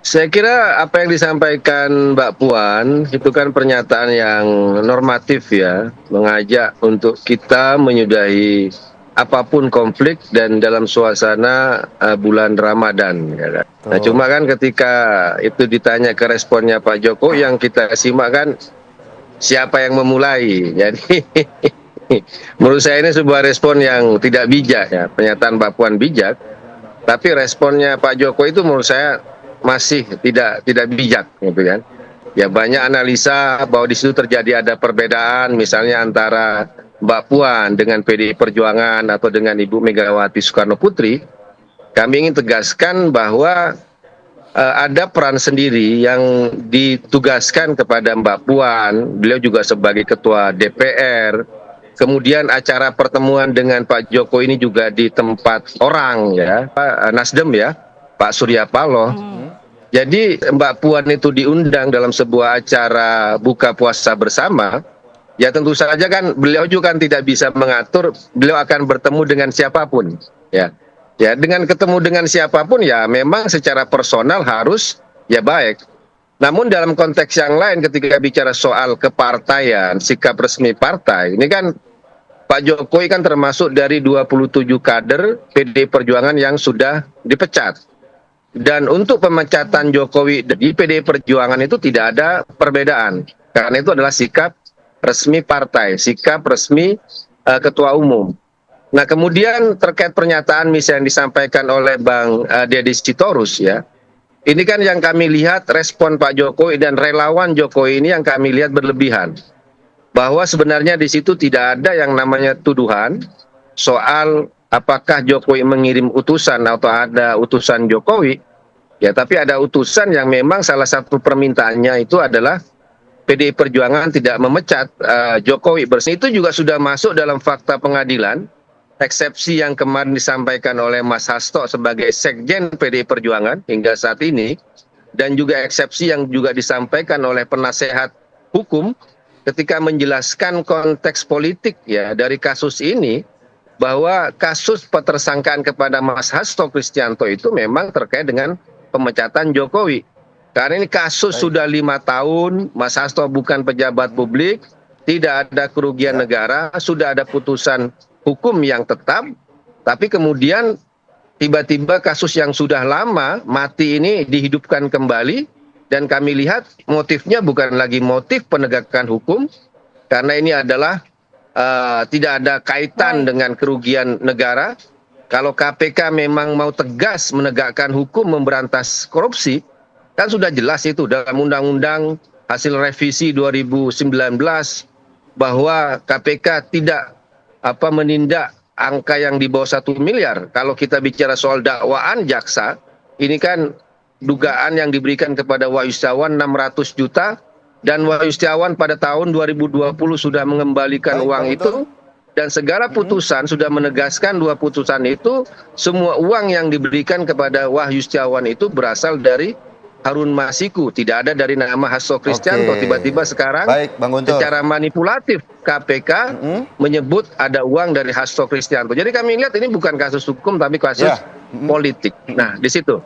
Saya kira apa yang disampaikan Mbak Puan itu kan pernyataan yang normatif ya, mengajak untuk kita menyudahi apapun konflik dan dalam suasana bulan Ramadan. Ya kan? Nah, cuma Betul. kan ketika itu ditanya ke responnya Pak Jokowi yang kita simak kan siapa yang memulai. Jadi menurut saya ini sebuah respon yang tidak bijak ya, pernyataan Mbak Puan bijak. Tapi responnya Pak Jokowi itu menurut saya masih tidak bijak, gitu kan. Ya banyak analisa bahwa di situ terjadi ada perbedaan, misalnya antara Mbak Puan dengan PDI Perjuangan atau dengan Ibu Megawati Soekarno Putri. Kami ingin tegaskan bahwa ada peran sendiri yang ditugaskan kepada Mbak Puan. Beliau juga sebagai Ketua DPR. Kemudian acara pertemuan dengan Pak Jokowi ini juga di tempat orang ya, Pak Nasdem ya, Pak Surya Paloh. Jadi Mbak Puan itu diundang dalam sebuah acara buka puasa bersama. Ya tentu saja kan beliau juga kan tidak bisa mengatur beliau akan bertemu dengan siapapun. Ya, ya dengan ketemu dengan siapapun ya memang secara personal harus ya baik. Namun dalam konteks yang lain ketika bicara soal kepartaian, sikap resmi partai, ini kan Pak Jokowi kan termasuk dari 27 kader PDI Perjuangan yang sudah dipecat. Dan untuk pemecatan Jokowi di PDI Perjuangan itu tidak ada perbedaan. Karena itu adalah sikap resmi partai, sikap resmi ketua umum. Nah kemudian terkait pernyataan misalnya yang disampaikan oleh Bang Deddy Sitorus ya. Ini kan yang kami lihat respon Pak Jokowi dan relawan Jokowi ini yang kami lihat berlebihan. Bahwa sebenarnya di situ tidak ada yang namanya tuduhan soal apakah Jokowi mengirim utusan atau ada utusan Jokowi, ya tapi ada utusan yang memang salah satu permintaannya itu adalah PDI Perjuangan tidak memecat Jokowi. Itu juga sudah masuk dalam fakta pengadilan, eksepsi yang kemarin disampaikan oleh Mas Hasto sebagai Sekjen PDI Perjuangan hingga saat ini, dan juga eksepsi yang juga disampaikan oleh penasehat hukum ketika menjelaskan konteks politik ya dari kasus ini, bahwa kasus petersangkaan kepada Mas Hasto Kristianto itu memang terkait dengan pemecatan Jokowi. Karena ini kasus sudah 5 tahun, Mas Hasto bukan pejabat publik, tidak ada kerugian negara, sudah ada putusan hukum yang tetap, tapi kemudian tiba-tiba kasus yang sudah lama mati ini dihidupkan kembali. Dan kami lihat motifnya bukan lagi motif penegakan hukum, karena ini adalah tidak ada kaitan dengan kerugian negara. Kalau KPK memang mau tegas menegakkan hukum memberantas korupsi, kan sudah jelas itu dalam Undang-Undang hasil revisi 2019 bahwa KPK tidak menindak angka yang di bawah 1 miliar. Kalau kita bicara soal dakwaan jaksa, ini kan dugaan yang diberikan kepada Wahyu Setiawan 600 juta dan Wahyu Setiawan pada tahun 2020 sudah mengembalikan uang itu, dan segala putusan sudah menegaskan 2 putusan itu semua uang yang diberikan kepada Wahyu Setiawan itu berasal dari Harun Masiku, tidak ada dari nama Hasto Kristianto. Tiba-tiba sekarang secara manipulatif KPK menyebut ada uang dari Hasto Kristianto. Jadi kami lihat ini bukan kasus hukum tapi kasus politik. Nah di situ.